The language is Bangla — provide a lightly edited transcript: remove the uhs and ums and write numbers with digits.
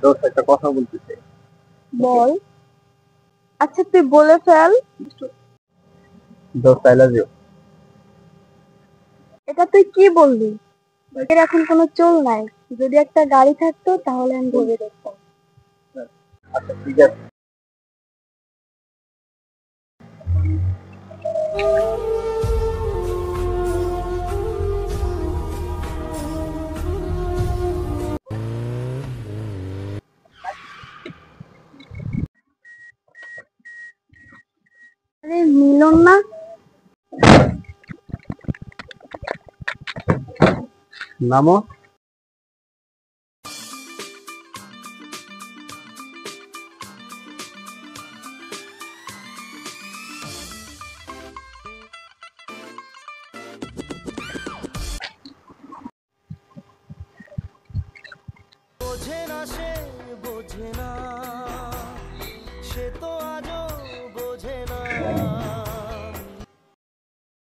দোস্ত একটা কথা বলতে চাই। বল। আচ্ছা তুই বলে ফেল। দোস্ত আই লাভ ইউ। এটা তুই কি বললি? এর এখন কোনো চল নাই। যদি একটা গাড়ি থাকতো তাহলে আমি ভেবে দেখতাম। আচ্ছা ঠিক আছে। আরে মিলন না? নামো। বোঝে না সে বোঝে না, সে তো আজও